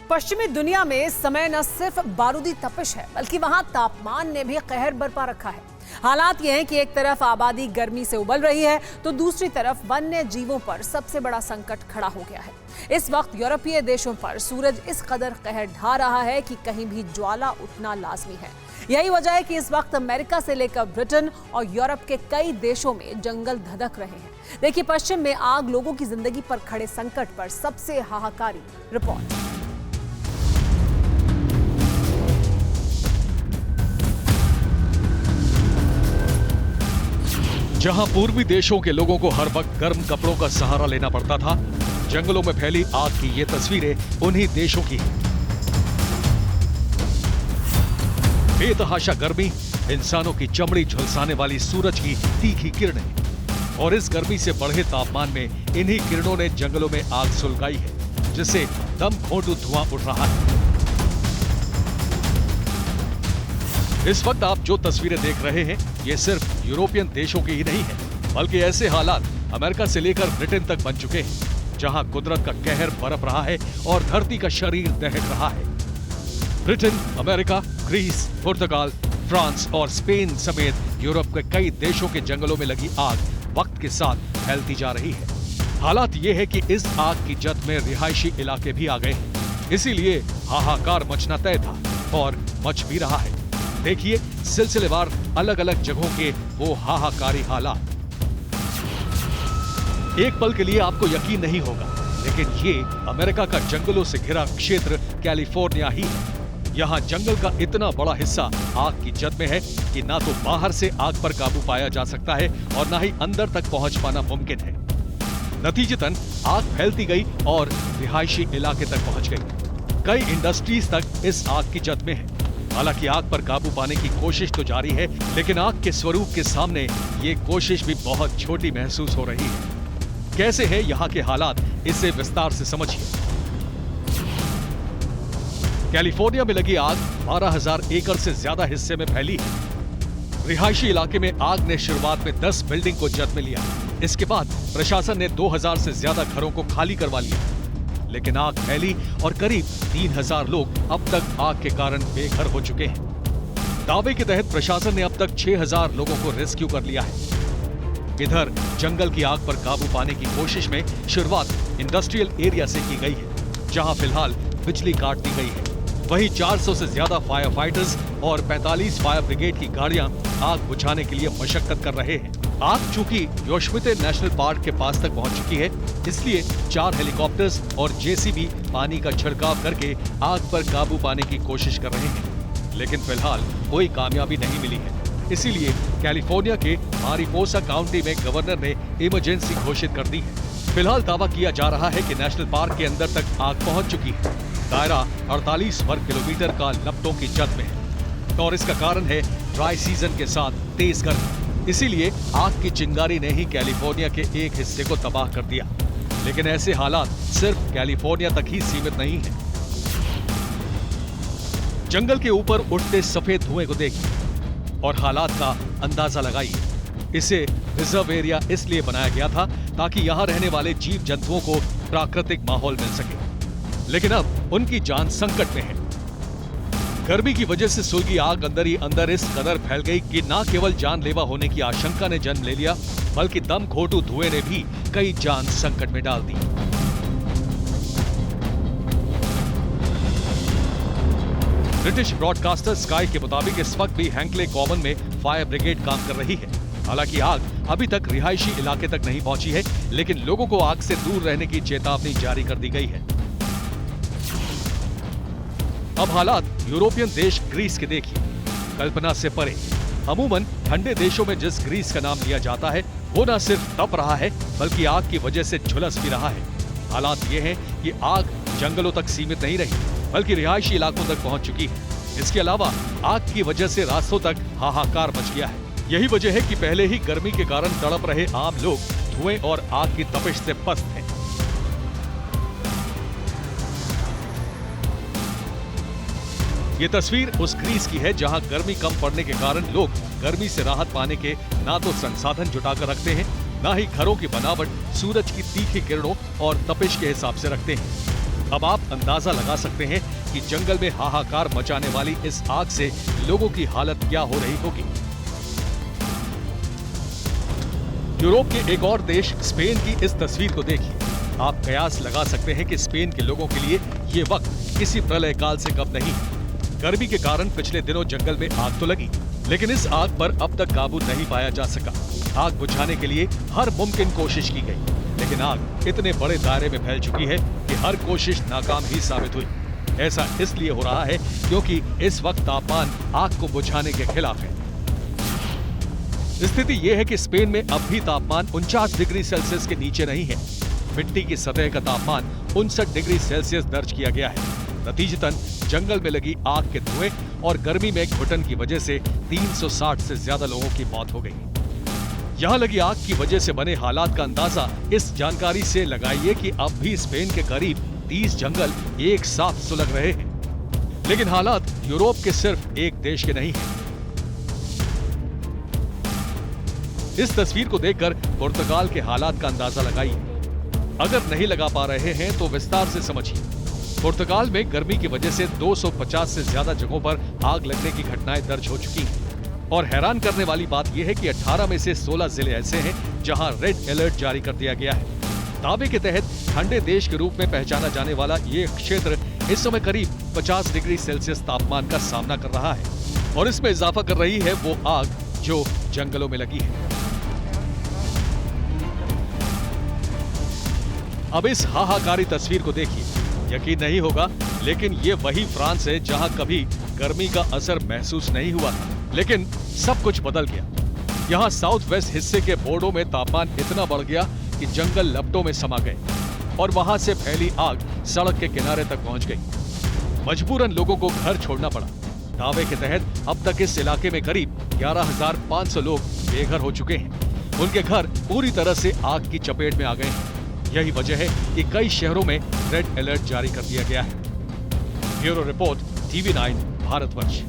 पश्चिमी दुनिया में इस समय न सिर्फ बारूदी तपिश है बल्कि वहां तापमान ने भी कहर बरपा रखा है। हालात ये हैं कि एक तरफ आबादी गर्मी से उबल रही है तो दूसरी तरफ वन्य जीवों पर सबसे बड़ा संकट खड़ा हो गया है। इस वक्त यूरोपीय देशों पर सूरज इस कदर कहर ढा रहा है कि कहीं भी ज्वाला उठना लाजमी है। यही वजह है कि इस वक्त अमेरिका से लेकर ब्रिटेन और यूरोप के कई देशों में जंगल धधक रहे हैं। देखिए, पश्चिम में आग लोगों की जिंदगी पर खड़े संकट पर सबसे हाहाकारी रिपोर्ट। जहां पूर्वी देशों के लोगों को हर वक्त गर्म कपड़ों का सहारा लेना पड़ता था, जंगलों में फैली आग की ये तस्वीरें उन्हीं देशों की हैं। बेतहाशा गर्मी, इंसानों की चमड़ी झुलसाने वाली सूरज की तीखी किरणें और इस गर्मी से बढ़े तापमान में इन्हीं किरणों ने जंगलों में आग सुलगाई है, जिससे दमघोंटू धुआं उठ रहा है। इस वक्त आप जो तस्वीरें देख रहे हैं, ये सिर्फ यूरोपियन देशों की ही नहीं है, बल्कि ऐसे हालात अमेरिका से लेकर ब्रिटेन तक बन चुके हैं, जहां कुदरत का कहर बरप रहा है और धरती का शरीर दहक रहा है। ब्रिटेन, अमेरिका, ग्रीस, पुर्तगाल, फ्रांस और स्पेन समेत यूरोप के कई देशों के जंगलों में लगी आग वक्त के साथ फैलती जा रही है। हालात ये है कि इस आग की जद में रिहायशी इलाके भी आ गए हैं, इसीलिए हाहाकार मचना तय था और मच भी रहा है। देखिए सिलसिलेवार अलग अलग जगहों के वो हाहाकारी हालात। एक पल के लिए आपको यकीन नहीं होगा, लेकिन ये अमेरिका का जंगलों से घिरा क्षेत्र कैलिफोर्निया ही है। यहाँ जंगल का इतना बड़ा हिस्सा आग की जद में है कि ना तो बाहर से आग पर काबू पाया जा सकता है और ना ही अंदर तक पहुंच पाना मुमकिन है। नतीजतन आग फैलती गई और रिहायशी इलाके तक पहुंच गई। कई इंडस्ट्रीज तक इस आग की जद में है। हालांकि आग पर काबू पाने की कोशिश तो जारी है, लेकिन आग के स्वरूप के सामने ये कोशिश भी बहुत छोटी महसूस हो रही है। कैसे है यहाँ के हालात, इसे विस्तार से समझिए। कैलिफोर्निया में लगी आग 12,000 एकड़ से ज्यादा हिस्से में फैली है। रिहायशी इलाके में आग ने शुरुआत में 10 बिल्डिंग को जद में लिया। इसके बाद प्रशासन ने 2,000 से ज्यादा घरों को खाली करवा लिया, लेकिन आग फैली और करीब 3,000 लोग अब तक आग के कारण बेघर हो चुके हैं। दावे के तहत प्रशासन ने अब तक 6,000 लोगों को रेस्क्यू कर लिया है। इधर जंगल की आग पर काबू पाने की कोशिश में शुरुआत इंडस्ट्रियल एरिया से की गई है, जहां फिलहाल बिजली काट दी गई है। वहीं 400 से ज्यादा फायर फाइटर्स और 45 फायर ब्रिगेड की गाड़ियां आग बुझाने के लिए मशक्कत कर रहे हैं। आग चूंकि योशमिते नेशनल पार्क के पास तक पहुंच चुकी है, इसलिए 4 हेलीकॉप्टर्स और जेसीबी पानी का छिड़काव करके आग पर काबू पाने की कोशिश कर रहे हैं, लेकिन फिलहाल कोई कामयाबी नहीं मिली है। इसीलिए कैलिफोर्निया के मारिपोसा काउंटी में गवर्नर ने इमरजेंसी घोषित कर दी है। फिलहाल दावा किया जा रहा है कि नेशनल पार्क के अंदर तक आग पहुंच चुकी है। दायरा 48 वर्ग किलोमीटर का लपटों की जद में है और इसका कारण है ड्राई सीजन के साथ तेज गर्मी। इसीलिए आग की चिंगारी ने ही कैलिफोर्निया के एक हिस्से को तबाह कर दिया। लेकिन ऐसे हालात सिर्फ कैलिफोर्निया तक ही सीमित नहीं है। जंगल के ऊपर उठते सफेद धुएं को देखिए और हालात का अंदाजा लगाइए। इसे रिजर्व एरिया इसलिए बनाया गया था ताकि यहाँ रहने वाले जीव जंतुओं को प्राकृतिक माहौल मिल सके, लेकिन अब उनकी जान संकट में है। गर्मी की वजह से सुलगी आग अंदर ही अंदर इस कदर फैल गई कि न केवल जानलेवा होने की आशंका ने जन्म ले लिया, बल्कि दमघोंटू धुएं ने भी कई जान संकट में डाल दी। ब्रिटिश ब्रॉडकास्टर स्काई के मुताबिक इस वक्त भी हैंकले कॉमन में फायर ब्रिगेड काम कर रही है। हालांकि आग अभी तक रिहायशी इलाके तक नहीं पहुंची है, लेकिन लोगों को आग से दूर रहने की चेतावनी जारी कर दी गई है। अब हालात यूरोपियन देश ग्रीस के देखिए, कल्पना से परे। अमूमन ठंडे देशों में जिस ग्रीस का नाम लिया जाता है, वो न सिर्फ तप रहा है बल्कि आग की वजह से झुलस भी रहा है। हालात ये हैं कि आग जंगलों तक सीमित नहीं रही, बल्कि रिहायशी इलाकों तक पहुंच चुकी है। इसके अलावा आग की वजह से रास्तों तक हाहाकार मच गया है। यही वजह है कि पहले ही गर्मी के कारण तड़प रहे आम लोग धुएं और आग की तपिश से पस्त हैं। ये तस्वीर उस ग्रीस की है जहां गर्मी कम पड़ने के कारण लोग गर्मी से राहत पाने के ना तो संसाधन जुटाकर रखते हैं, ना ही घरों की बनावट सूरज की तीखी किरणों और तपिश के हिसाब से रखते हैं। अब आप अंदाजा लगा सकते हैं कि जंगल में हाहाकार मचाने वाली इस आग से लोगों की हालत क्या हो रही होगी। यूरोप के एक और देश स्पेन की इस तस्वीर को देखिए। आप कयास लगा सकते हैं कि स्पेन के लोगों के लिए ये वक्त किसी प्रलय काल से कम नहीं है। गर्मी के कारण पिछले दिनों जंगल में आग तो लगी, लेकिन इस आग पर अब तक काबू नहीं पाया जा सका। आग बुझाने के लिए हर मुमकिन कोशिश की गई, लेकिन आग इतने बड़े दायरे में फैल चुकी है कि हर कोशिश नाकाम ही साबित हुई। ऐसा इसलिए हो रहा है क्योंकि इस वक्त तापमान आग को बुझाने के खिलाफ है। स्थिति यह है कि स्पेन में अब भी तापमान 49 डिग्री सेल्सियस के नीचे नहीं है। मिट्टी की सतह का तापमान 59 डिग्री सेल्सियस दर्ज किया गया है। नतीजतन जंगल में लगी आग के धुएं और गर्मी में घुटन की वजह से 360 से ज्यादा लोगों की मौत हो गई। यहाँ लगी आग की वजह से बने हालात का अंदाजा इस जानकारी से लगाइए कि अब भी स्पेन के करीब 30 जंगल एक साथ सुलग रहे हैं। लेकिन हालात यूरोप के सिर्फ एक देश के नहीं हैं। इस तस्वीर को देखकर पुर्तगाल के हालात का अंदाजा लगाइए। अगर नहीं लगा पा रहे हैं तो विस्तार से समझिए। पुर्तगाल में गर्मी की वजह से 250 से ज्यादा जगहों पर आग लगने की घटनाएं दर्ज हो चुकी हैं। और हैरान करने वाली बात यह है कि 18 में से 16 जिले ऐसे हैं जहां रेड अलर्ट जारी कर दिया गया है। दावे के तहत ठंडे देश के रूप में पहचाना जाने वाला ये क्षेत्र इस समय करीब 50 डिग्री सेल्सियस तापमान का सामना कर रहा है और इसमें इजाफा कर रही है वो आग जो जंगलों में लगी है। अब इस हाहाकारी तस्वीर को देखिए। यकीन नहीं होगा, लेकिन ये वही फ्रांस है जहां कभी गर्मी का असर महसूस नहीं हुआ था, लेकिन सब कुछ बदल गया। यहाँ साउथ वेस्ट हिस्से के बोर्डो में तापमान इतना बढ़ गया कि जंगल लपटों में समा गए और वहां से फैली आग सड़क के किनारे तक पहुंच गई। मजबूरन लोगों को घर छोड़ना पड़ा। दावे के तहत अब तक इस इलाके में करीब 11,500 लोग बेघर हो चुके हैं। उनके घर पूरी तरह से आग की चपेट में आ गए हैं। यही वजह है कि कई शहरों में रेड अलर्ट जारी कर दिया गया है। Bureau report, TV9 Bharatvarsh.